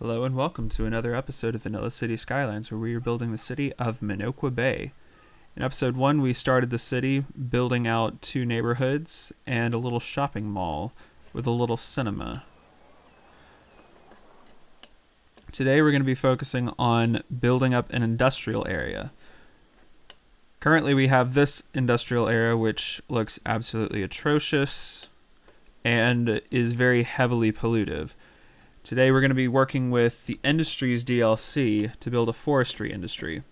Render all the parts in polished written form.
Hello and welcome to another episode of Vanilla City Skylines, where we are building the city of Minoqua Bay. In episode 1, we started the city building out 2 neighborhoods and a little shopping mall with a little cinema. Today we're going to be focusing on building up an industrial area. Currently we have this industrial area which looks absolutely atrocious and is very heavily pollutive. Today we're going to be working with the Industries DLC to build a forestry industry.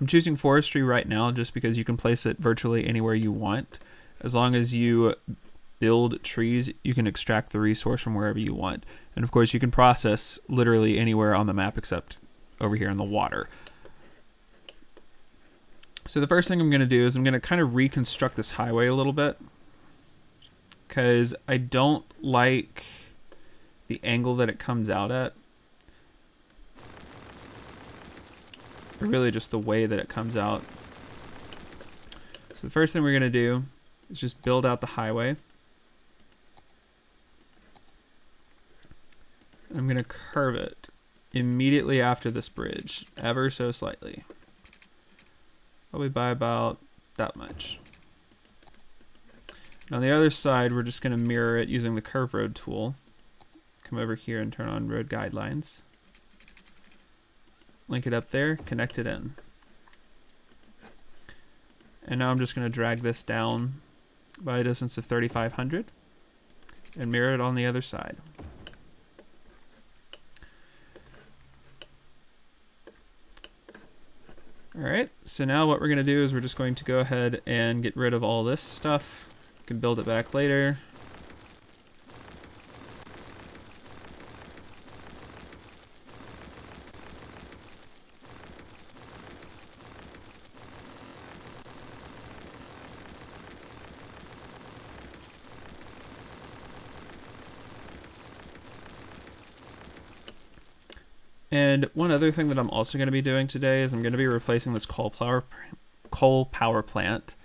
I'm choosing forestry right now just because you can place it virtually anywhere you want. As long as you build trees, you can extract the resource from wherever you want. And of course you can process literally anywhere on the map except over here in the water. So the first thing I'm going to do is I'm going to kind of reconstruct this highway a little bit, because I don't like the angle that it comes out at, or really just the way that it comes out. So the first thing we're going to do is just build out the highway. I'm going to curve it immediately after this bridge, ever so slightly. Probably by about that much. And on the other side, we're just going to mirror it using the curve road tool. Come over here and turn on road guidelines. Link it up there, connect it in. And now I'm just going to drag this down by a distance of 3,500 and mirror it on the other side. Alright, so now what we're going to do is we're just going to go ahead and get rid of all this stuff. You can build it back later. And one other thing that I'm also going to be doing today is I'm going to be replacing this coal power plant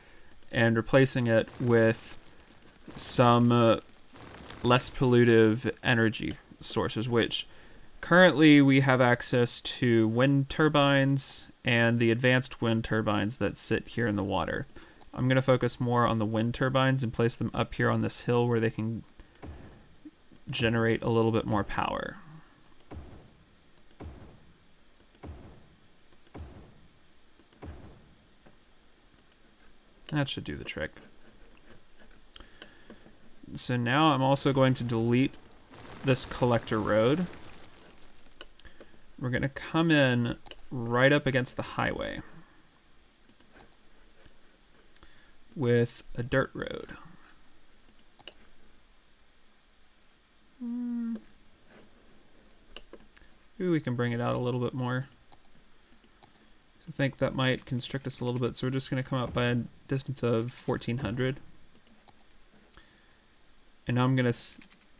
and replacing it with some less pollutive energy sources, which currently we have access to wind turbines and the advanced wind turbines that sit here in the water. I'm going to focus more on the wind turbines and place them up here on this hill where they can generate a little bit more power. That should do the trick. So now I'm also going to delete this collector road. We're going to come in right up against the highway with a dirt road. Maybe we can bring it out a little bit more. I think that might constrict us a little bit, so we're just going to come out by a distance of 1,400. And now I'm going to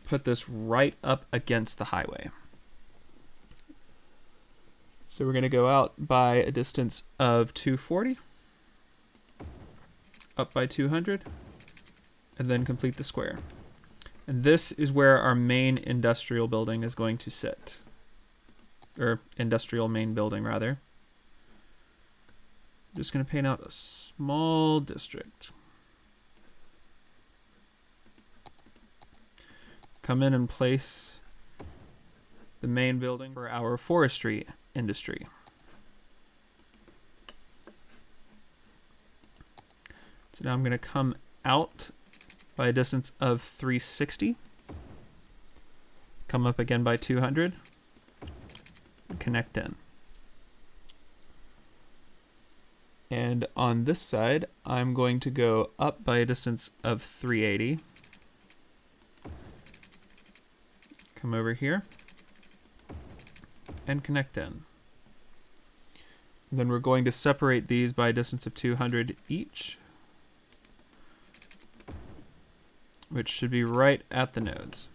put this right up against the highway. So we're going to go out by a distance of 240, up by 200, and then complete the square. And this is where our main industrial building is going to sit. Or industrial main building, rather. Just going to paint out a small district. Come in and place the main building for our forestry industry. So now I'm going to come out by a distance of 360. Come up again by 200. And connect in. And on this side, I'm going to go up by a distance of 380. Come over here and connect in. Then we're going to separate these by a distance of 200 each, which should be right at the nodes.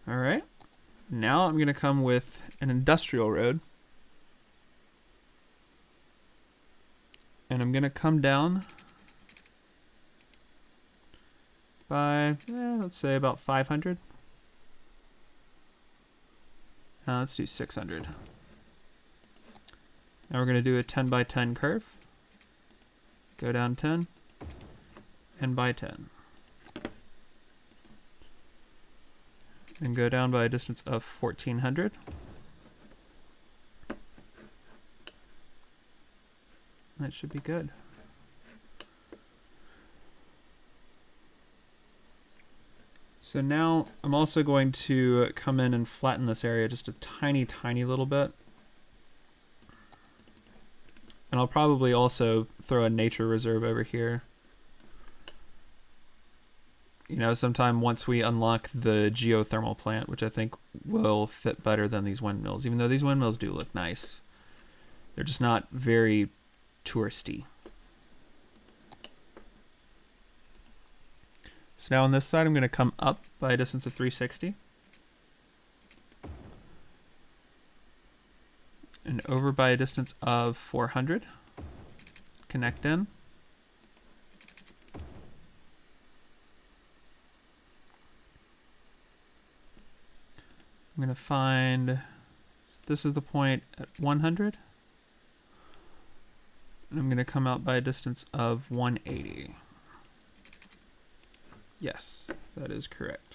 All right. Now I'm going to come with an industrial road, and I'm going to come down by, let's say about 500. Let's do 600. Now we're going to do a 10 by 10 curve. Go down 10 and by 10. And go down by a distance of 1400. That should be good. So now I'm also going to come in and flatten this area just a tiny, tiny little bit. And I'll probably also throw a nature reserve over here. You know, sometime once we unlock the geothermal plant, which I think will fit better than these windmills, even though these windmills do look nice. They're just not very touristy. So now on this side, I'm going to come up by a distance of 360. And over by a distance of 400. Connect in. I'm going to find, this is the point at 100. And I'm going to come out by a distance of 180. Yes, that is correct.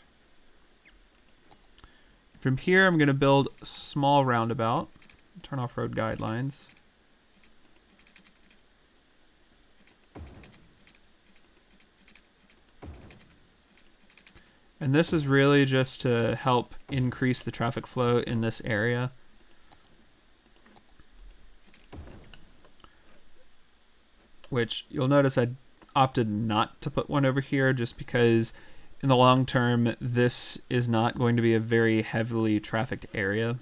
From here, I'm going to build a small roundabout. Turn off road guidelines. And this is really just to help increase the traffic flow in this area. Which you'll notice I opted not to put one over here just because in the long term, this is not going to be a very heavily trafficked area.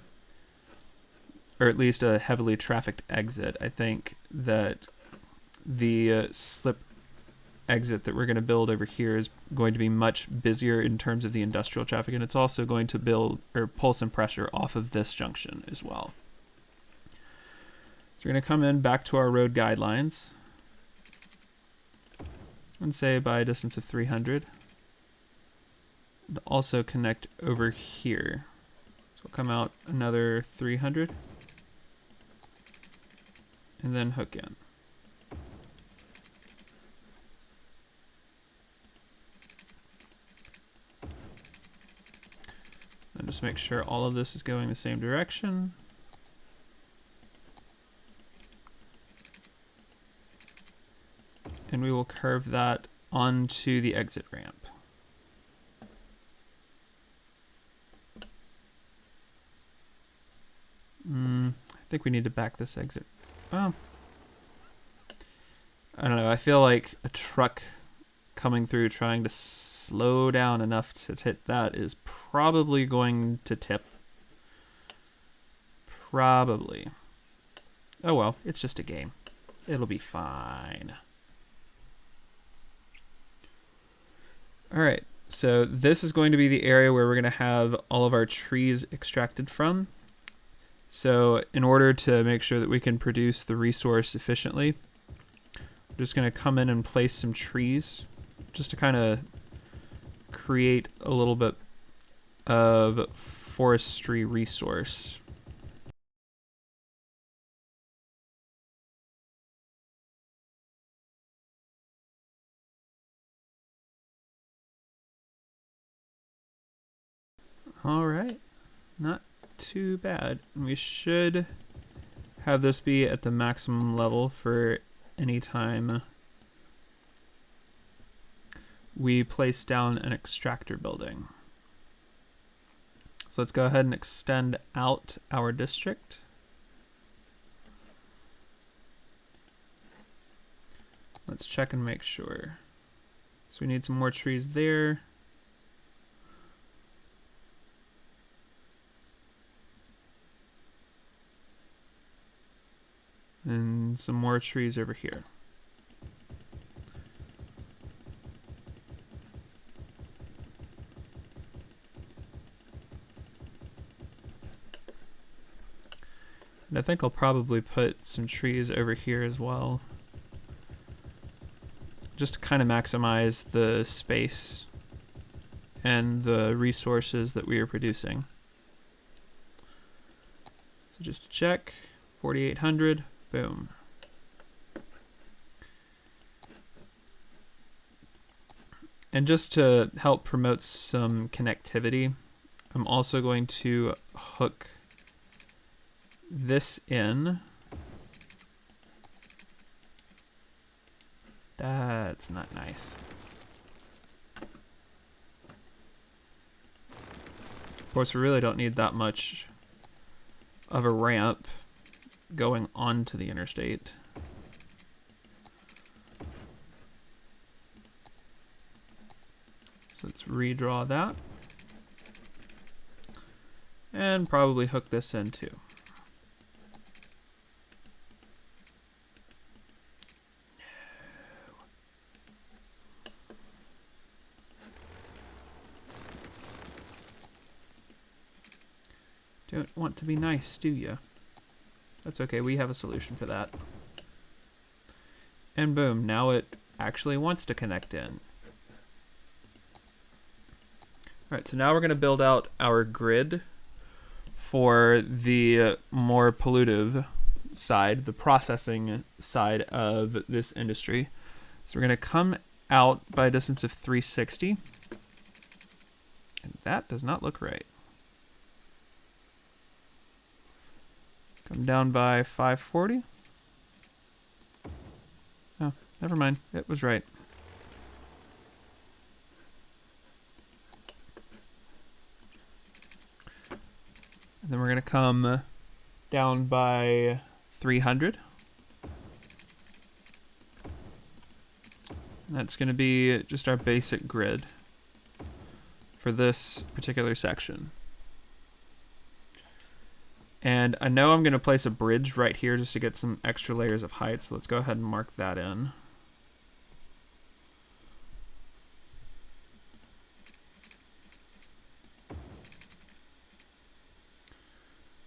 Or at least a heavily trafficked exit. I think that the slip exit that we're going to build over here is going to be much busier in terms of the industrial traffic, and it's also going to build or pull some pressure off of this junction as well. So we're going to come in back to our road guidelines and say by a distance of 300. And also connect over here. So we'll come out another 300. And then hook in. And just make sure all of this is going the same direction. And we will curve that onto the exit ramp. I think we need to back this exit. Well, I don't know. I feel like a truck coming through trying to slow down enough to hit that is probably going to tip. Probably. Oh well, it's just a game. It'll be fine. Alright, so this is going to be the area where we're going to have all of our trees extracted from. So in order to make sure that we can produce the resource efficiently, I'm just going to come in and place some trees just to kind of create a little bit of forestry resource. All right, not too bad. We should have this be at the maximum level for any time we place down an extractor building. So let's go ahead and extend out our district. Let's check and make sure. So we need some more trees there. And some more trees over here. And I think I'll probably put some trees over here as well, just to kind of maximize the space and the resources that we are producing. So just to check, 4,800, boom. And just to help promote some connectivity, I'm also going to hook this in. That's not nice. Of course, we really don't need that much of a ramp going onto the interstate. So let's redraw that. And probably hook this in too. Don't want to be nice, do you? That's okay, we have a solution for that. And boom, now it actually wants to connect in. Alright, so now we're going to build out our grid for the more pollutive side, the processing side of this industry. So we're going to come out by a distance of 360. And that does not look right. Come down by 540. Oh, never mind. It was right. And then we're going to come down by 300. That's going to be just our basic grid for this particular section. And I know I'm going to place a bridge right here just to get some extra layers of height, so let's go ahead and mark that in.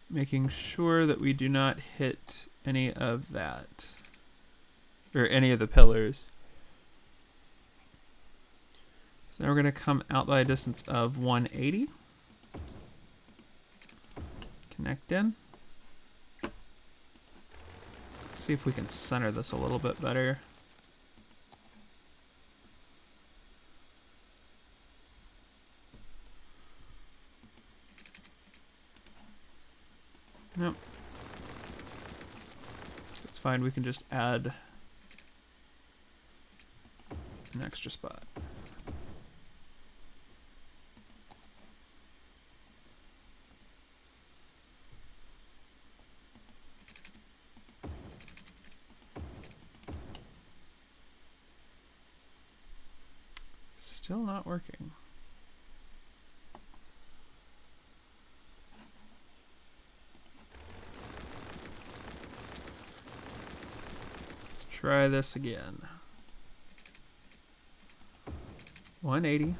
Making sure that we do not hit any of that, or any of the pillars. So now we're going to come out by a distance of 180. Connect in. Let's see if we can center this a little bit better. Nope. It's fine, we can just add an extra spot. Still not working. Let's try this again. 180.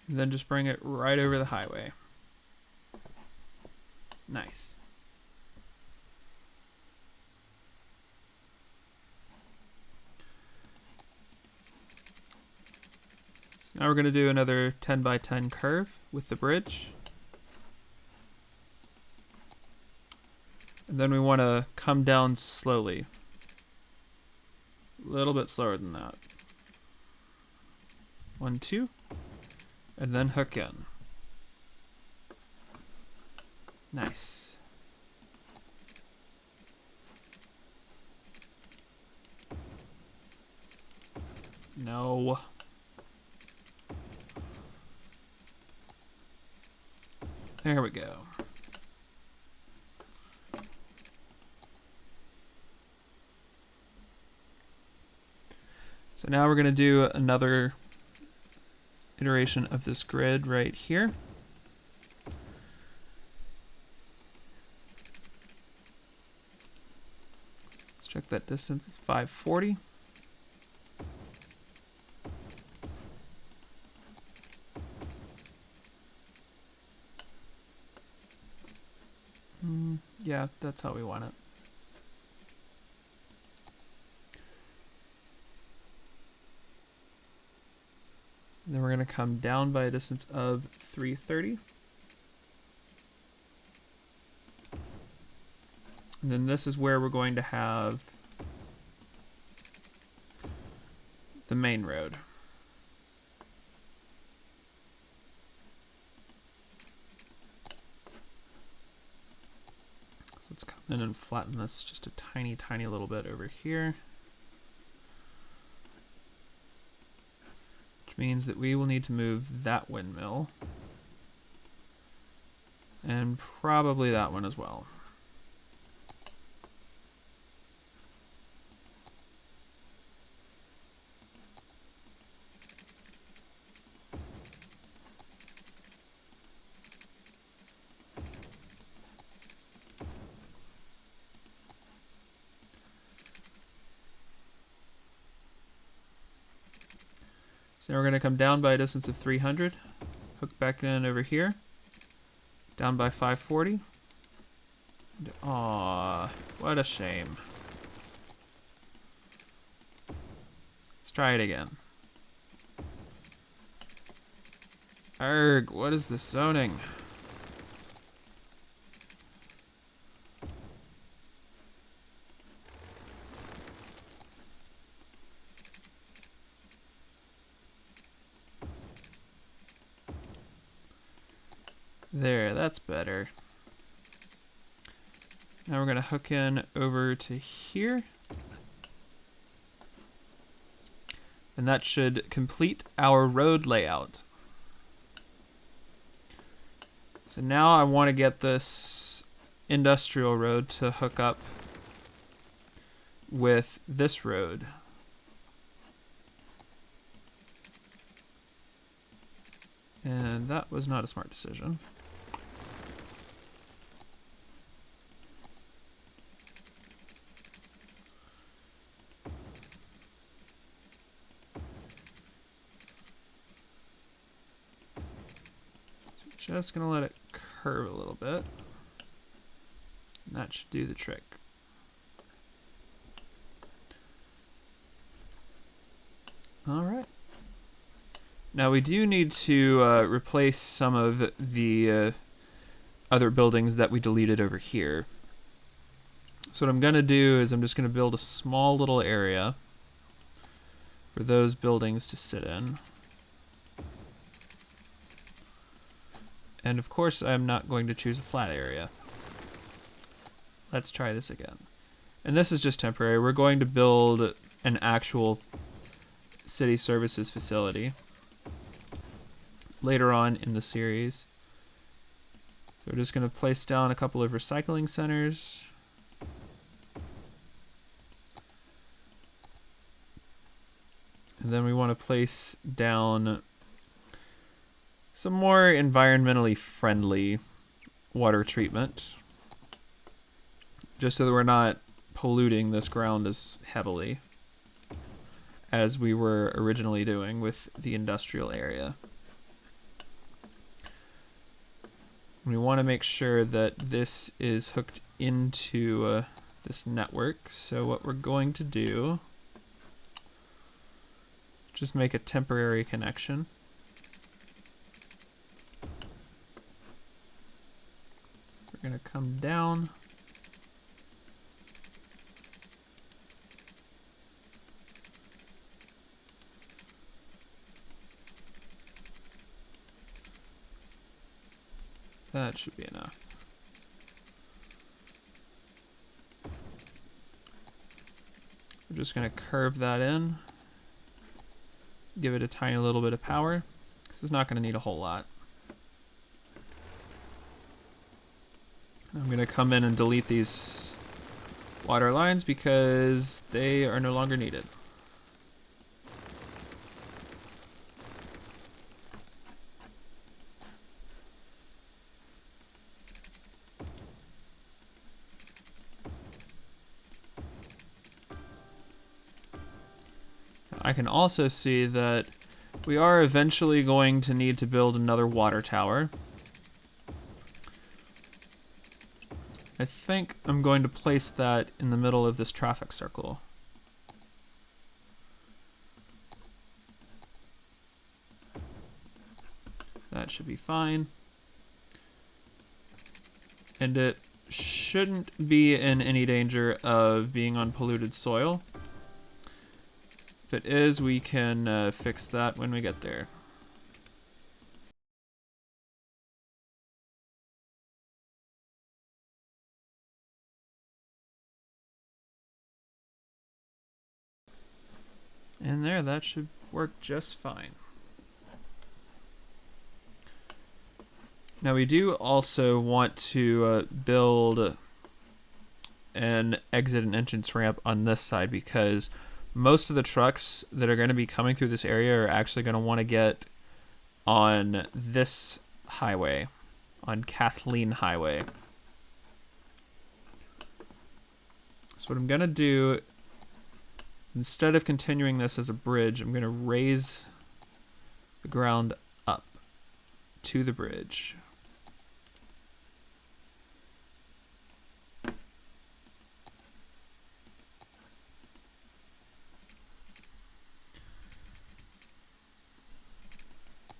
And then just bring it right over the highway. Nice. So now we're going to do another 10 by 10 curve with the bridge. And then we want to come down slowly. A little bit slower than that. 1, 2. And then hook in. Nice. No. There we go. So now we're going to do another iteration of this grid right here. Let's check that distance. It's 540. Yeah, that's how we want it. And then we're going to come down by a distance of 330. And then this is where we're going to have the main road. So let's come in and flatten this just a tiny, tiny little bit over here. Which means that we will need to move that windmill. And probably that one as well. So now we're going to come down by a distance of 300, hook back in over here, down by 540. Aww, what a shame. Let's try it again. Arrgh, what is the zoning? There, that's better. Now we're going to hook in over to here. And that should complete our road layout. So now I want to get this industrial road to hook up with this road. And that was not a smart decision. Just gonna let it curve a little bit. And that should do the trick. All right. Now we do need to replace some of the other buildings that we deleted over here. So what I'm gonna do is I'm just gonna build a small little area for those buildings to sit in. And of course, I'm not going to choose a flat area. Let's try this again. And this is just temporary. We're going to build an actual city services facility later on in the series. So we're just going to place down a couple of recycling centers. And then we want to place down some more environmentally friendly water treatment, just so that we're not polluting this ground as heavily as we were originally doing with the industrial area. We want to make sure that this is hooked into this network. So what we're going to do, just make a temporary connection. We're going to come down. That should be enough. We're just going to curve that in. Give it a tiny little bit of power. This is not going to need a whole lot. I'm going to come in and delete these water lines because they are no longer needed. I can also see that we are eventually going to need to build another water tower. I think I'm going to place that in the middle of this traffic circle. That should be fine. And it shouldn't be in any danger of being on polluted soil. If it is, we can fix that when we get there. And there, that should work just fine. Now we do also want to build an exit and entrance ramp on this side, because most of the trucks that are going to be coming through this area are actually going to want to get on this highway, on Kathleen Highway. So what I'm going to do, instead of continuing this as a bridge, I'm going to raise the ground up to the bridge.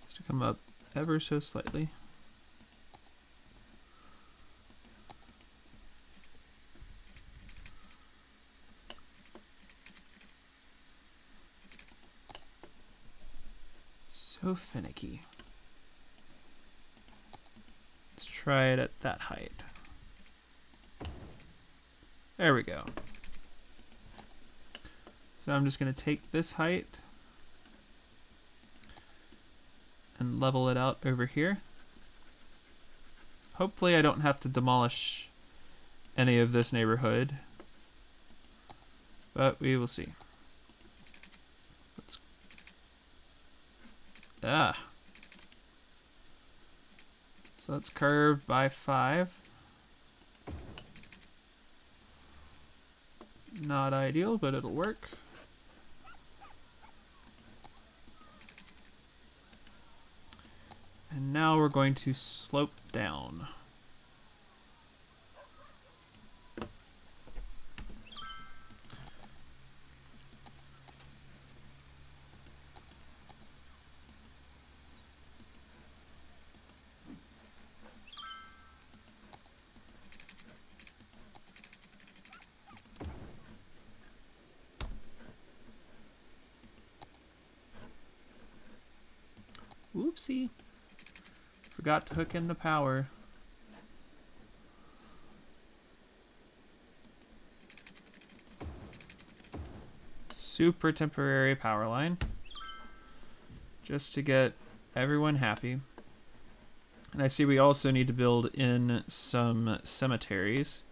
Just to come up ever so slightly. So finicky. Let's try it at that height. There we go. So I'm just going to take this height and level it out over here. Hopefully I don't have to demolish any of this neighborhood, but we will see. So let's curve by 5. Not ideal, but it'll work. And now we're going to slope down. Whoopsie. Forgot to hook in the power. Super temporary power line. Just to get everyone happy. And I see we also need to build in some cemeteries.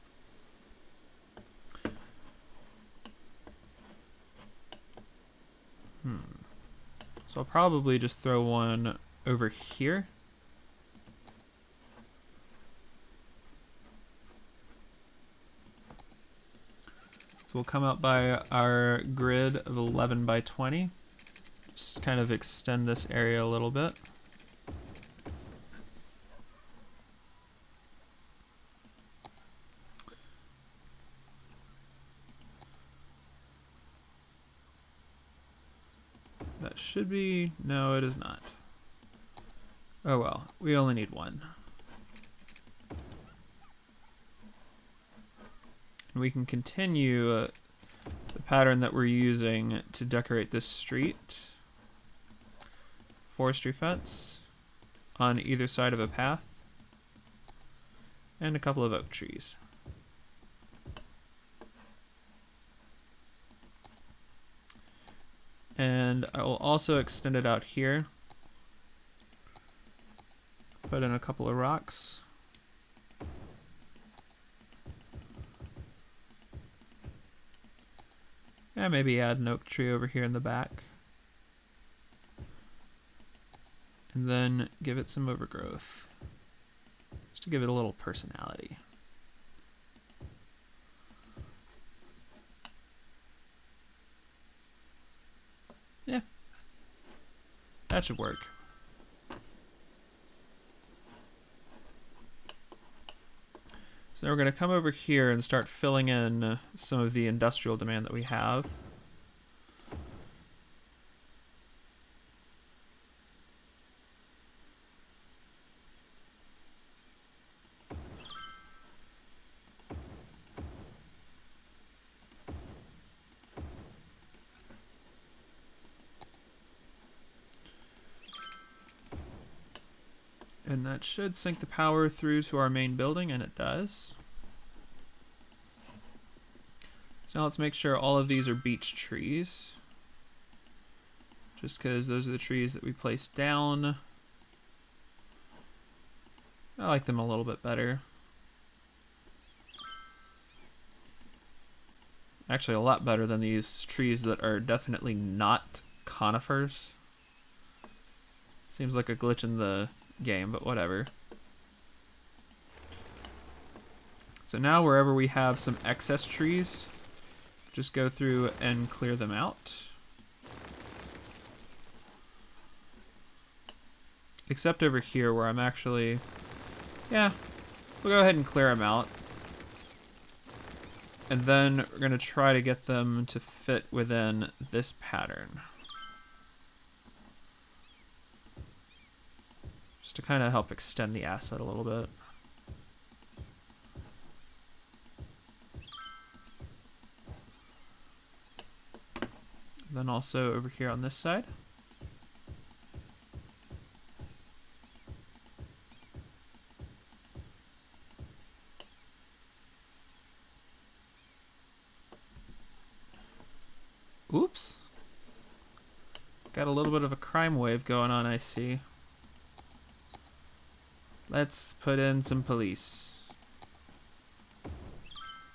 So I'll probably just throw one over here. So we'll come out by our grid of 11 by 20. Just kind of extend this area a little bit. That should be, no, it is not. Oh well, we only need one. And we can continue the pattern that we're using to decorate this street. Forestry fence on either side of a path. And a couple of oak trees. And I will also extend it out here. Put in a couple of rocks. And maybe add an oak tree over here in the back. And then give it some overgrowth. Just to give it a little personality. Yeah. That should work. So now we're going to come over here and start filling in some of the industrial demand that we have. And that should sink the power through to our main building, and it does. So now let's make sure all of these are beech trees. Just because those are the trees that we placed down. I like them a little bit better. Actually, a lot better than these trees that are definitely not conifers. Seems like a glitch in the game, but whatever. So now wherever we have some excess trees, just go through and clear them out. Except over here where I'm actually, yeah, we'll go ahead and clear them out. And then we're going to try to get them to fit within this pattern. Just to kind of help extend the asset a little bit. And then also over here on this side. Oops. Got a little bit of a crime wave going on, I see. Let's put in some police.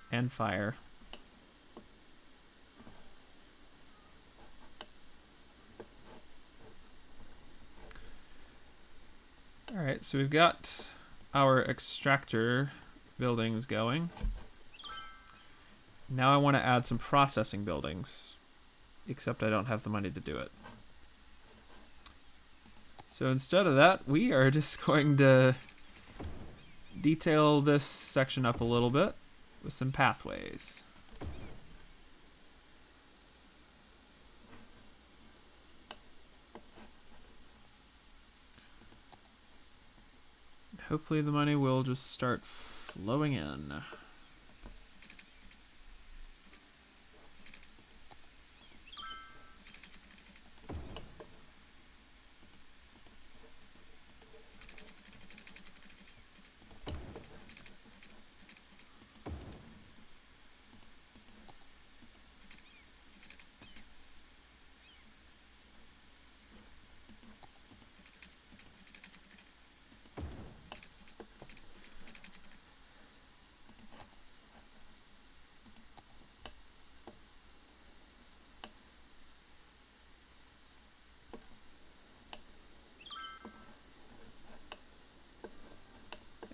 And fire. Alright, so we've got our extractor buildings going. Now I want to add some processing buildings. Except I don't have the money to do it. So instead of that, we are just going to detail this section up a little bit with some pathways. Hopefully the money will just start flowing in.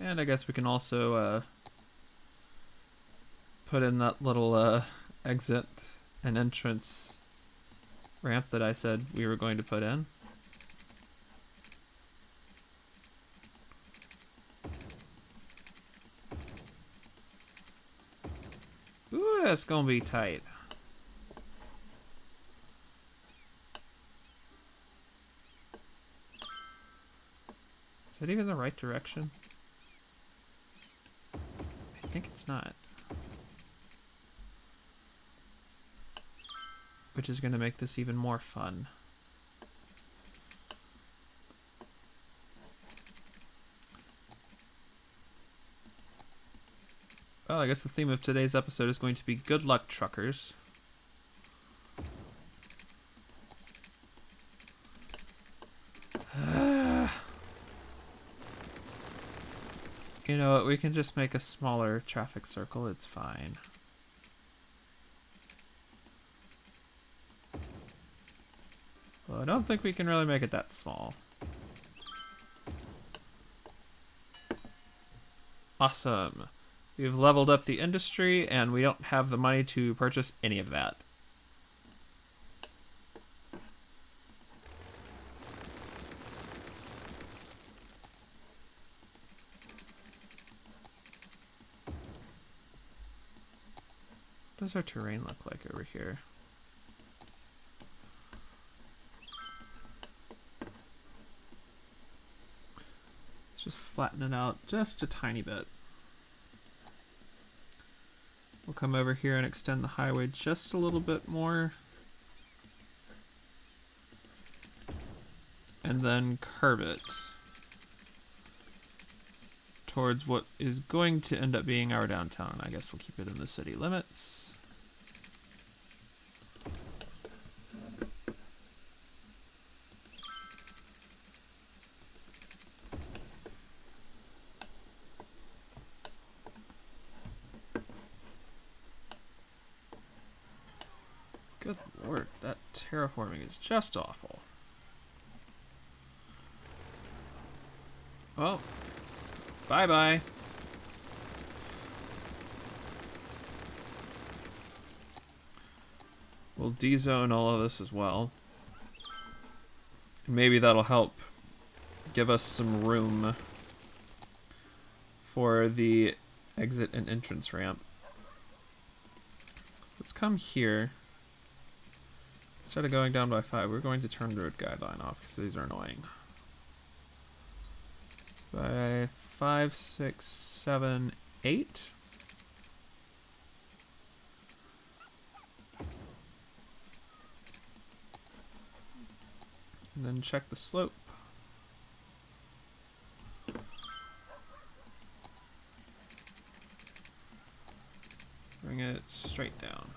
And I guess we can also put in that little exit and entrance ramp that I said we were going to put in. Ooh, that's gonna be tight. Is that even the right direction? I think it's not. Which is going to make this even more fun. Well, I guess the theme of today's episode is going to be good luck, truckers. You know what, we can just make a smaller traffic circle, it's fine. Well, I don't think we can really make it that small. Awesome. We've leveled up the industry, and we don't have the money to purchase any of that. does our terrain look like over here? Let's just flatten it out just a tiny bit. We'll come over here and extend the highway just a little bit more. And then curve it towards what is going to end up being our downtown. I guess we'll keep it in the city limits. Good lord, that terraforming is just awful. Well, bye-bye. We'll de-zone all of this as well. Maybe that'll help give us some room for the exit and entrance ramp. So let's come here. Instead of going down by 5, we're going to turn the road guideline off because these are annoying. By 5, 6, 7, 8. And then check the slope. Bring it straight down.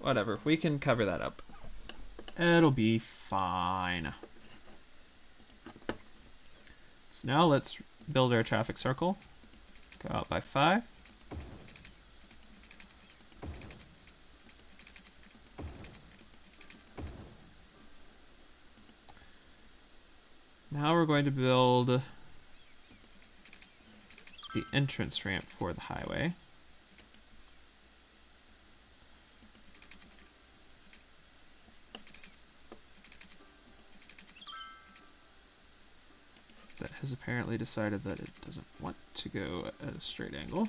Whatever, we can cover that up. It'll be fine. So now let's build our traffic circle. Go out by 5. Now we're going to build the entrance ramp for the highway. That has apparently decided that it doesn't want to go at a straight angle.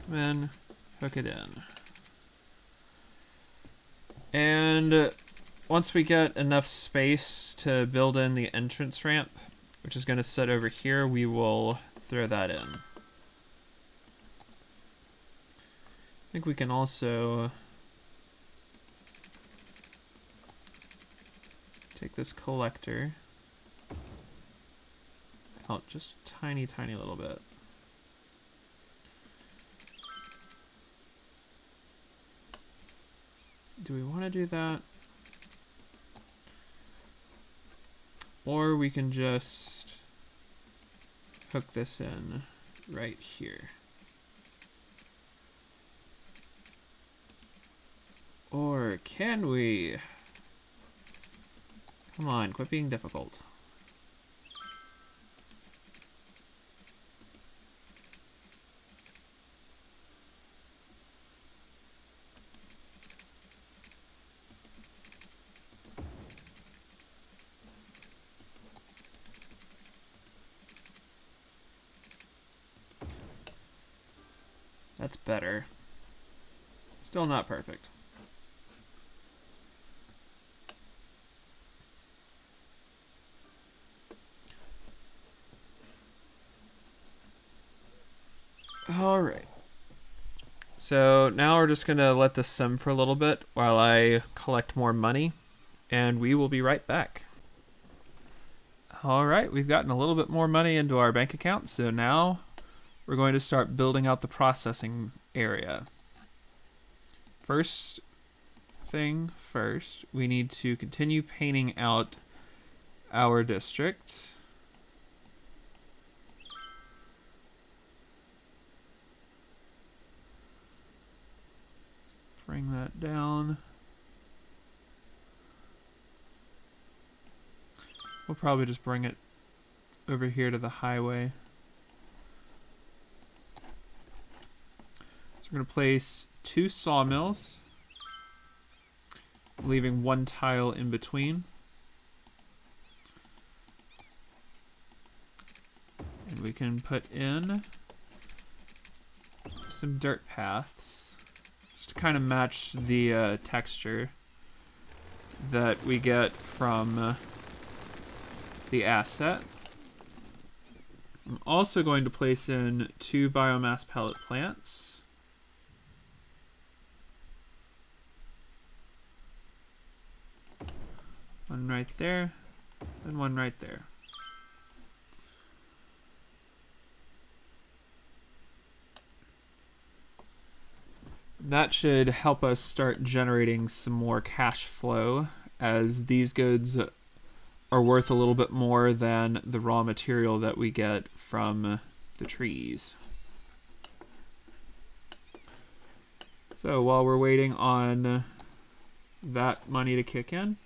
Then hook it in. And once we get enough space to build in the entrance ramp, which is going to sit over here, we will throw that in. I think we can also take this collector out just a tiny, tiny little bit. Do we want to do that? Or we can just hook this in right here. Or can we? Come on, quit being difficult. That's better. Still not perfect. All right. So now we're just going to let this sim for a little bit while I collect more money, and we will be right back. All right, we've gotten a little bit more money into our bank account, so now we're going to start building out the processing area. First thing first, we need to continue painting out our district. Bring that down. We'll probably just bring it over here to the highway. So We're going to place 2 sawmills, leaving 1 tile in between. And we can put in some dirt paths just to kind of match the texture that we get from the asset. I'm also going to place in 2 biomass pellet plants. One right there, and one right there. That should help us start generating some more cash flow, as these goods are worth a little bit more than the raw material that we get from the trees. So while we're waiting on that money to kick in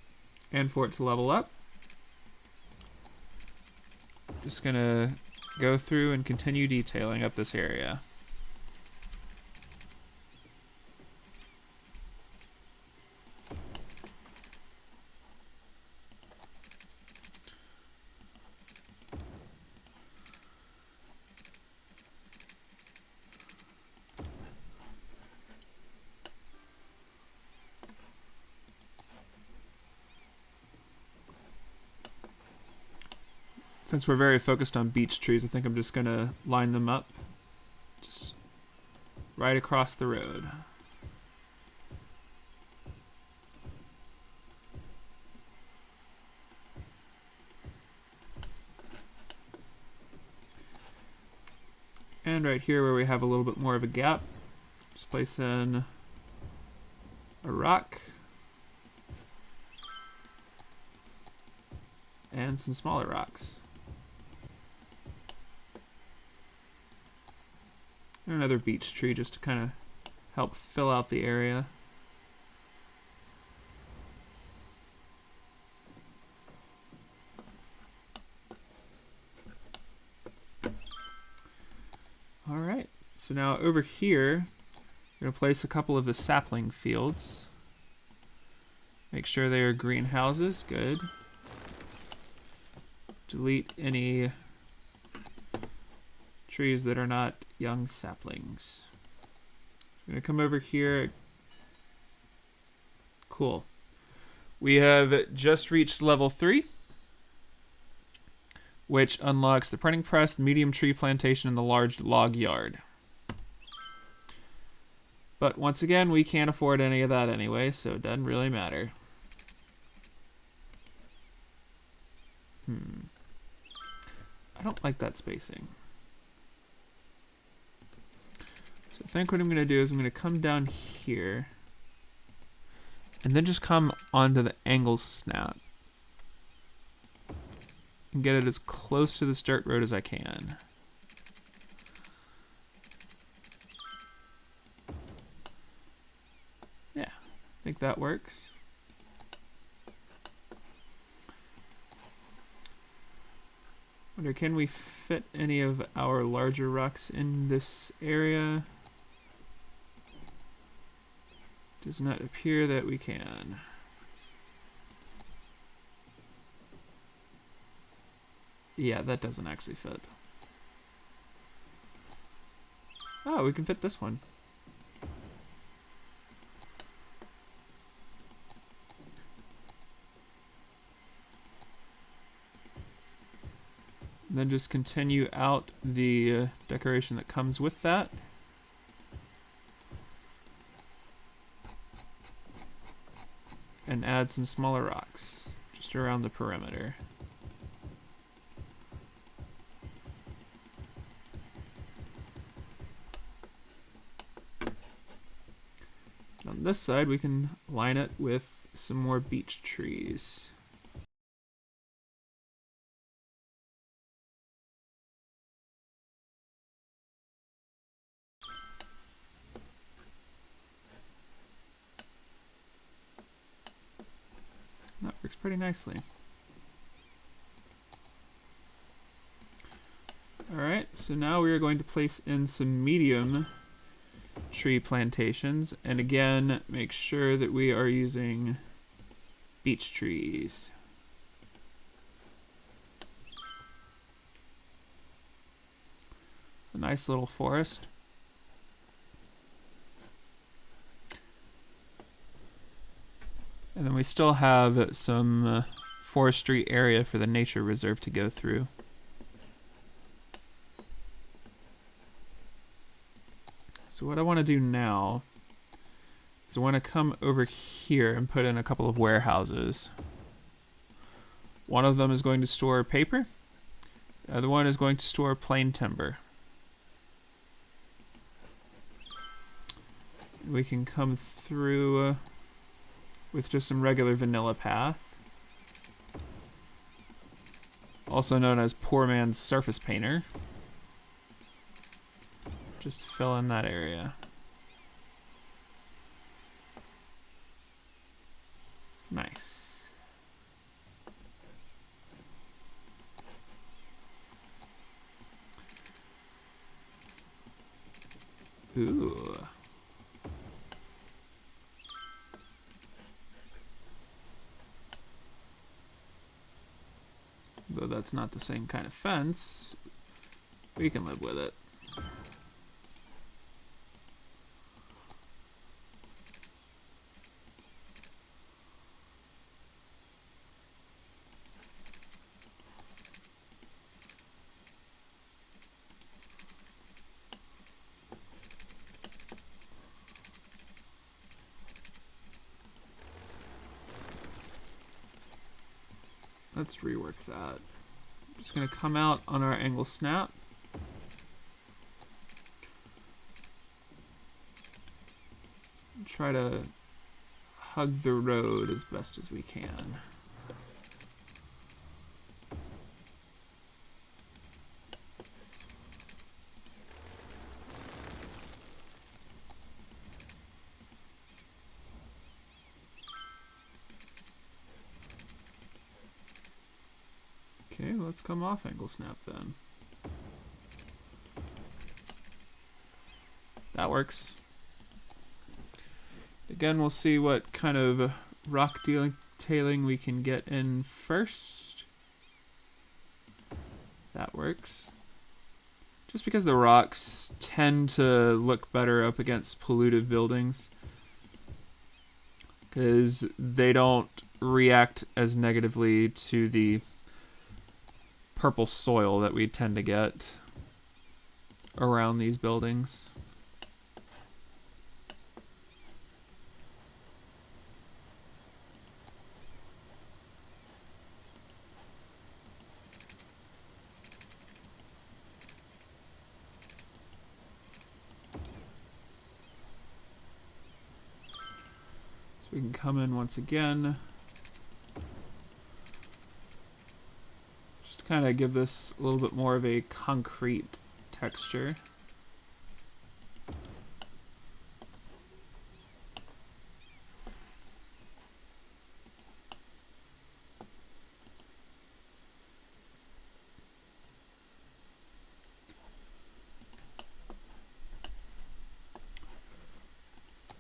and for it to level up, just gonna go through and continue detailing up this area. Since we're very focused on beech trees, I think I'm just gonna line them up just right across the road. And right here where we have a little bit more of a gap, just place in a rock and some smaller rocks. And another beech tree just to kind of help fill out the area. Alright, so now over here, we're going to place a couple of the sapling fields. Make sure they are greenhouses, good. Delete any trees that are not young saplings. I'm going to come over here. Cool. We have just reached level 3, which unlocks the printing press, the medium tree plantation, and the large log yard. But once again, we can't afford any of that anyway, so it doesn't really matter. I don't like that spacing. So I think what I'm going to do is I'm going to come down here and then just come onto the angle snap and get it as close to this dirt road as I can. Yeah, I think that works. Wonder, can we fit any of our larger rocks in this area? Does not appear that we can. Yeah, that doesn't actually fit. Oh, we can fit this one. And then just continue out the decoration that comes with that. And add some smaller rocks just around the perimeter. On this side, we can line it with some more beech trees. That works pretty nicely. Alright, so now we are going to place in some medium tree plantations. And again, make sure that we are using beech trees. It's a nice little forest. And then we still have some forestry area for the nature reserve to go through. So what I want to do now is I want to come over here and put in a couple of warehouses. One of them is going to store paper. The other one is going to store plain timber. We can come through with just some regular vanilla path, also known as poor man's surface painter. Just fill in that area. Nice. Ooh. Though that's not the same kind of fence, we can live with it. Let's rework that. Just gonna come out on our angle snap. Try to hug the road as best as we can. Okay, let's come off angle snap then. That works. Again, we'll see what kind of rock detailing we can get in first. That works. Just because the rocks tend to look better up against polluted buildings, because they don't react as negatively to the purple soil that we tend to get around these buildings. So we can come in once again. Kind of give this a little bit more of a concrete texture.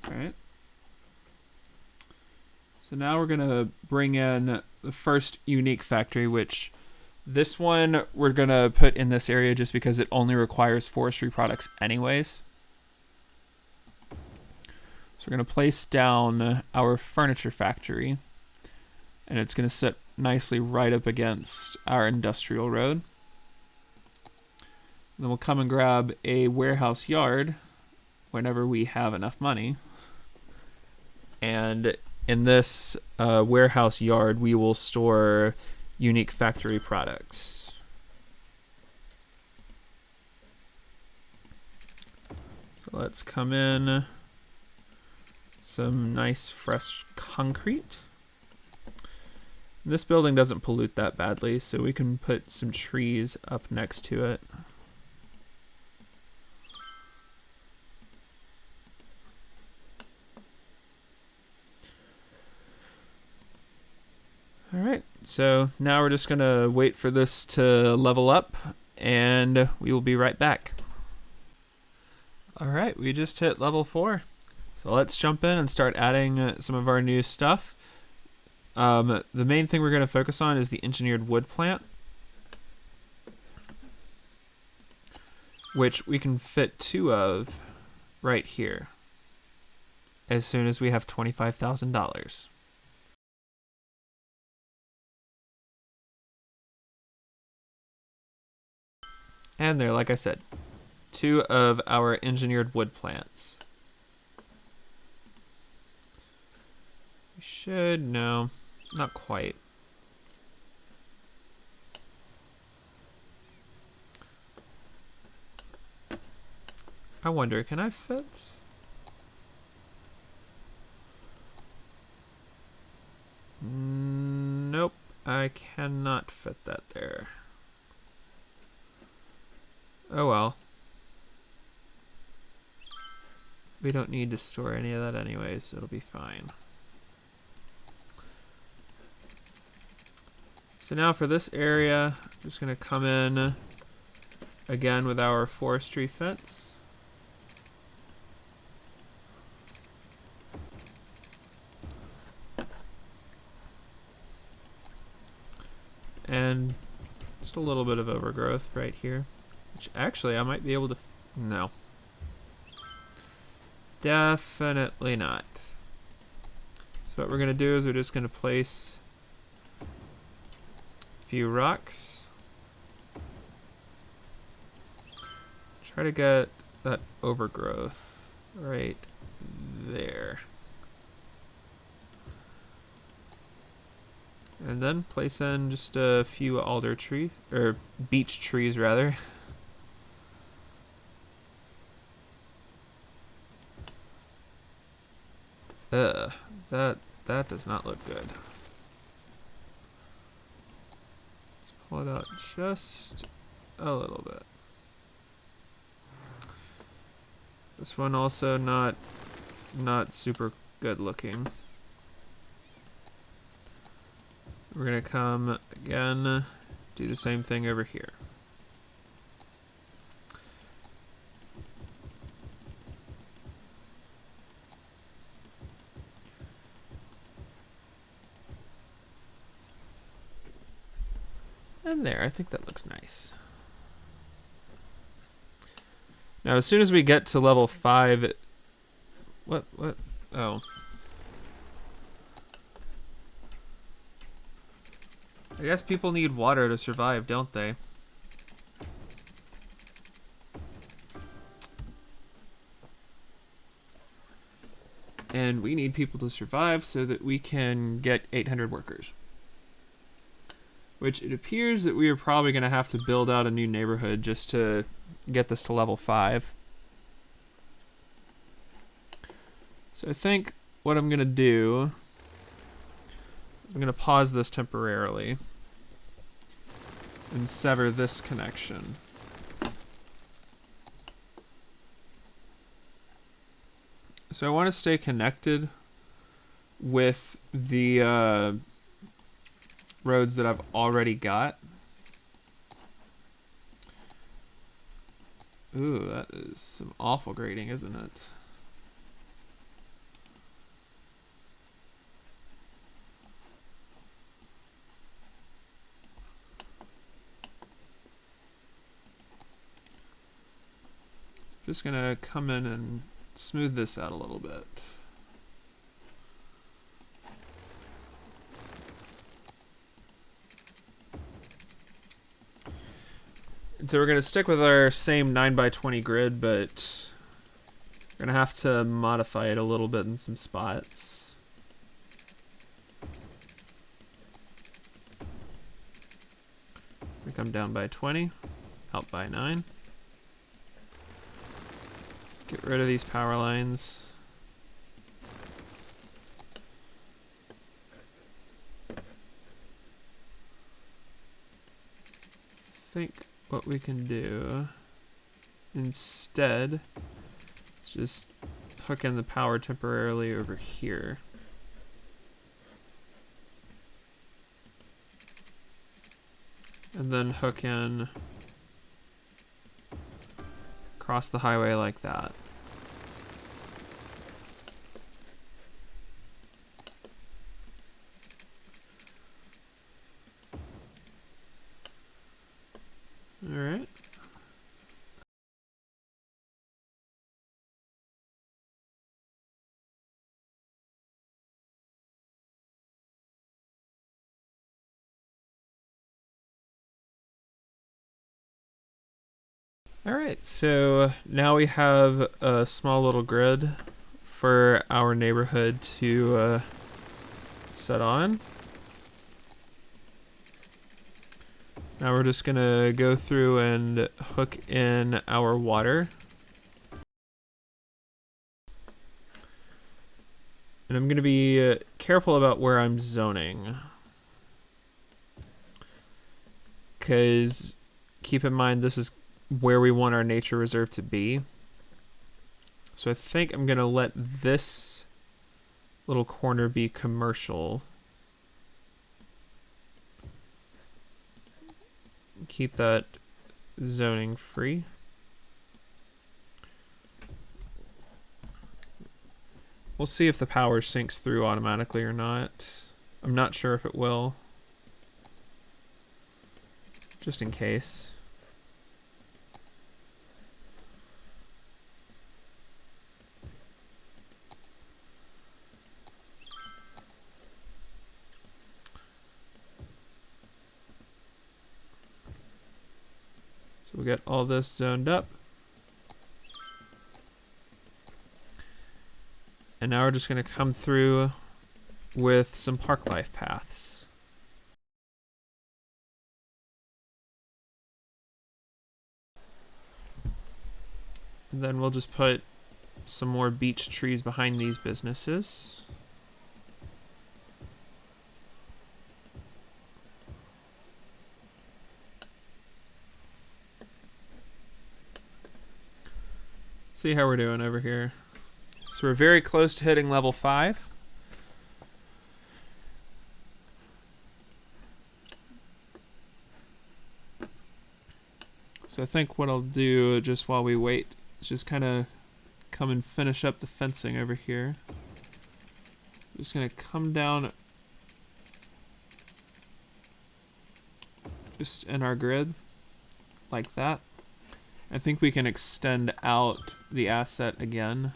All right. So now we're gonna bring in the first unique factory, which this one we're going to put in this area just because it only requires forestry products anyways. So we're going to place down our furniture factory, and it's going to sit nicely right up against our industrial road. And then we'll come and grab a warehouse yard whenever we have enough money. And in this warehouse yard, we will store unique factory products. So let's come in some nice fresh concrete. This building doesn't pollute that badly, so we can put some trees up next to it. All right, so now we're just gonna wait for this to level up, and we will be right back. All right, we just hit level 4. So let's jump in and start adding some of our new stuff. The main thing we're going to focus on is the engineered wood plant, which we can fit 2 of right here as soon as we have $25,000. And there, like I said, 2 of our engineered wood plants. We should, no, not quite. I wonder, can I fit? Nope, I cannot fit that there. Oh well. We don't need to store any of that anyways, so it'll be fine. So now for this area, I'm just going to come in again with our forestry fence. And just a little bit of overgrowth right here, which actually I might be able to, no. Definitely not. So what we're going to do is we're just going to place a few rocks. Try to get that overgrowth right there. And then place in just a few alder trees, or beech trees rather. That does not look good. Let's pull it out just a little bit. This one also not super good looking. We're gonna come again, do the same thing over here. And there, I think that looks nice. Now, as soon as we get to level 5, what? Oh. I guess people need water to survive, don't they? And we need people to survive so that we can get 800 workers. Which it appears that we are probably going to have to build out a new neighborhood just to get this to level 5. So I think what I'm going to do is I'm going to pause this temporarily and sever this connection. So I want to stay connected with the roads that I've already got. Ooh, that is some awful grading, isn't it? Just gonna come in and smooth this out a little bit. And so we're gonna stick with our same 9x20 grid, but we're gonna have to modify it a little bit in some spots. We come down by 20, out by 9. Get rid of these power lines. Think what we can do instead is just hook in the power temporarily over here. And then hook in across the highway like that. All right. Alright, so now we have a small little grid for our neighborhood to set on. Now we're just gonna go through and hook in our water. And I'm gonna be careful about where I'm zoning. Because keep in mind this is where we want our nature reserve to be. So I think I'm gonna let this little corner be commercial. Keep that zoning free. We'll see if the power syncs through automatically or not. I'm not sure if it will. Just in case. So we'll get all this zoned up. And now we're just going to come through with some park life paths. And then we'll just put some more beech trees behind these businesses. See how we're doing over here. So we're very close to hitting level 5. So I think what I'll do just while we wait is just kind of come and finish up the fencing over here. Just gonna come down just in our grid like that. I think we can extend out the asset again.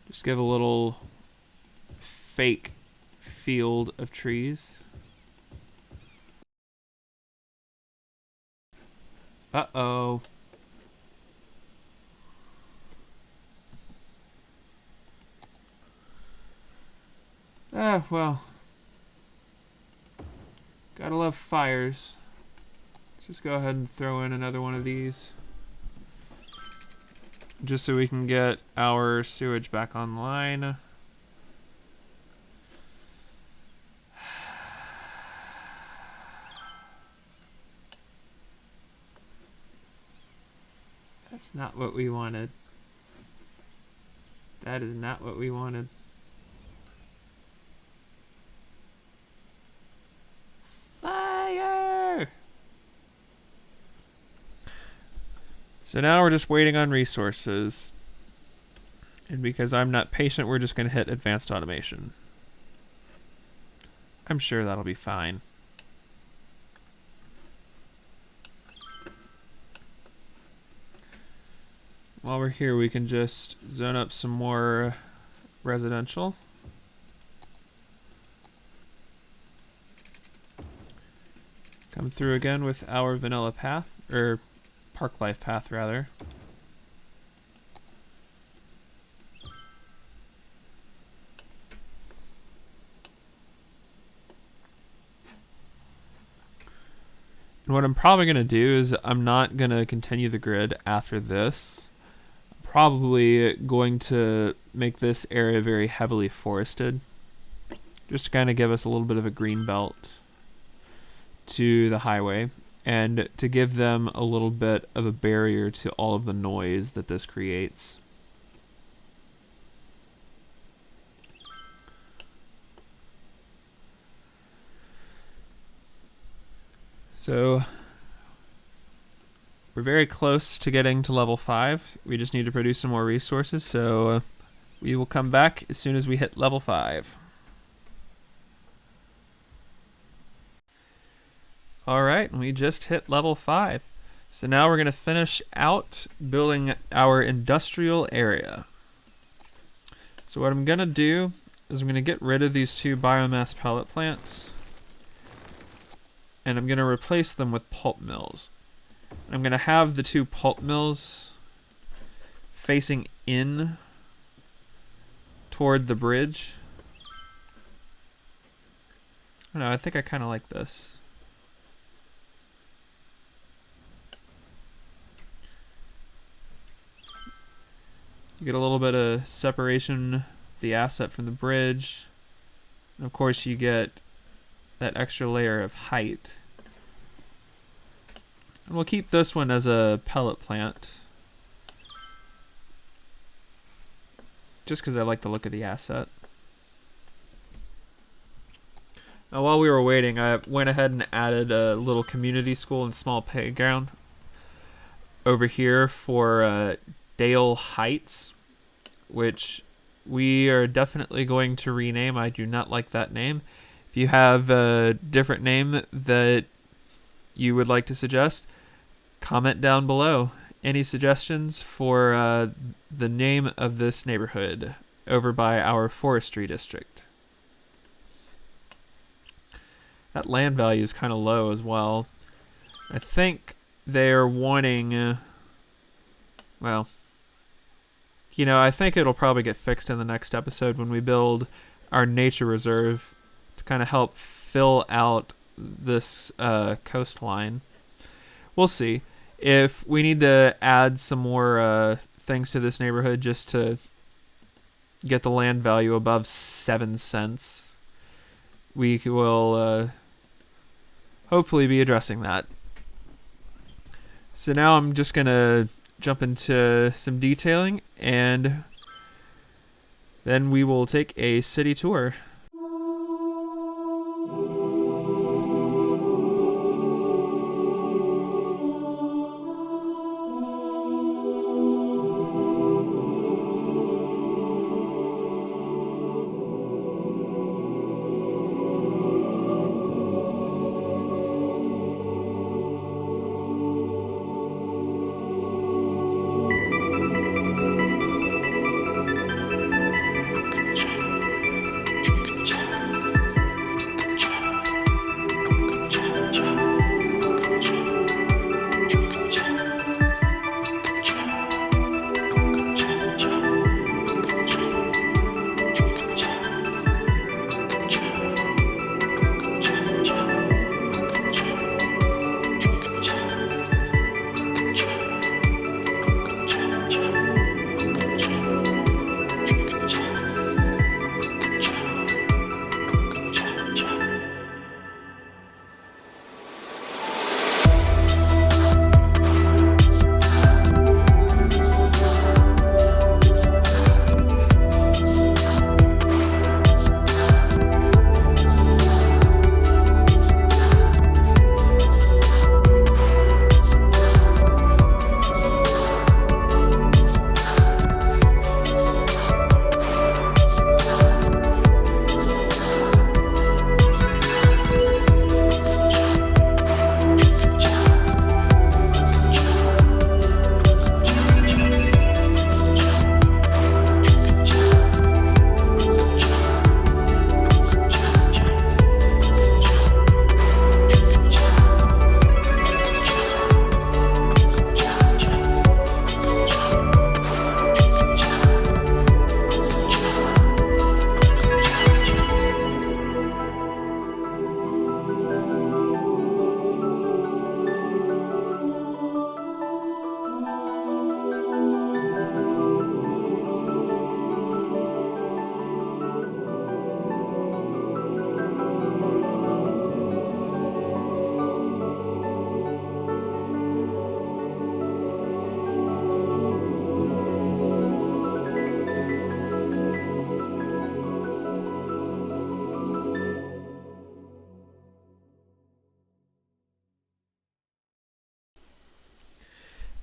Just give a little fake field of trees. Uh-oh. Ah, well. Gotta love fires. Let's just go ahead and throw in another one of these. Just so we can get our sewage back online. That's not what we wanted. That is not what we wanted. Fire! So now we're just waiting on resources. And because I'm not patient, we're just going to hit advanced automation. I'm sure that'll be fine. While we're here, we can just zone up some more residential. Come through again with our vanilla path, or park life path rather. And what I'm probably going to do is I'm not going to continue the grid after this. Probably going to make this area very heavily forested, just to kind of give us a little bit of a green belt to the highway and to give them a little bit of a barrier to all of the noise that this creates. So we're very close to getting to level 5. We just need to produce some more resources, so we will come back as soon as we hit level 5. All right, we just hit level 5. So now we're going to finish out building our industrial area. So what I'm going to do is I'm going to get rid of these 2 biomass pellet plants. And I'm going to replace them with pulp mills. I'm going to have the 2 pulp mills facing in toward the bridge. I don't know, I think I kind of like this. You get a little bit of separation of the asset from the bridge. And of course you get that extra layer of height. And we'll keep this one as a pellet plant. Just because I like the look of the asset. Now while we were waiting, I went ahead and added a little community school and small playground over here for Dale Heights, which we are definitely going to rename. I do not like that name. If you have a different name that you would like to suggest, comment down below. Any suggestions for the name of this neighborhood over by our forestry district? That land value is kind of low as well. I think they're wanting, well, you know, I think it'll probably get fixed in the next episode when we build our nature reserve to kind of help fill out this coastline. We'll see. If we need to add some more things to this neighborhood just to get the land value above 7 cents, we will hopefully be addressing that. So now I'm just going to jump into some detailing, and then we will take a city tour.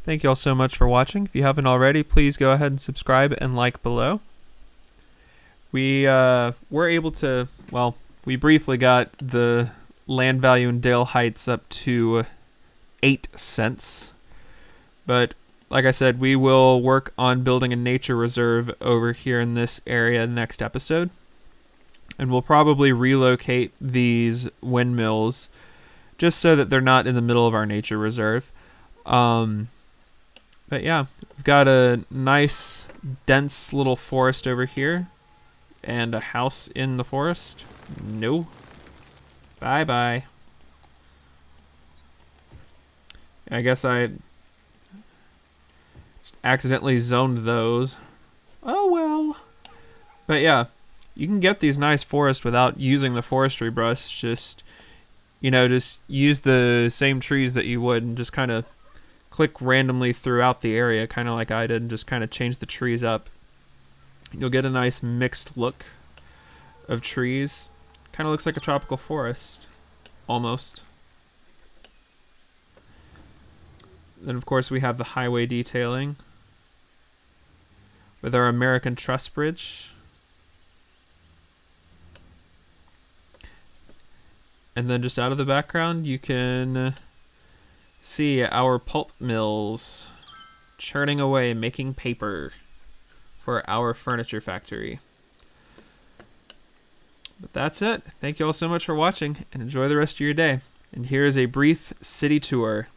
Thank you all so much for watching. If you haven't already, please go ahead and subscribe and like below. We were able to, well, we briefly got the land value in Dale Heights up to 8 cents. But like I said, we will work on building a nature reserve over here in this area next episode. And we'll probably relocate these windmills just so that they're not in the middle of our nature reserve. But yeah, we've got a nice, dense little forest over here. And a house in the forest. No. Bye-bye. I guess I just accidentally zoned those. Oh well. But yeah, you can get these nice forests without using the forestry brush. Just, just use the same trees that you would and just kind of click randomly throughout the area, kind of like I did, and just kind of change the trees up. You'll get a nice mixed look of trees. Kind of looks like a tropical forest, almost. Then of course we have the highway detailing with our American Truss Bridge. And then just out of the background you can see our pulp mills churning away, making paper for our furniture factory. But that's it. Thank you all so much for watching, and enjoy the rest of your day. And here is a brief city tour.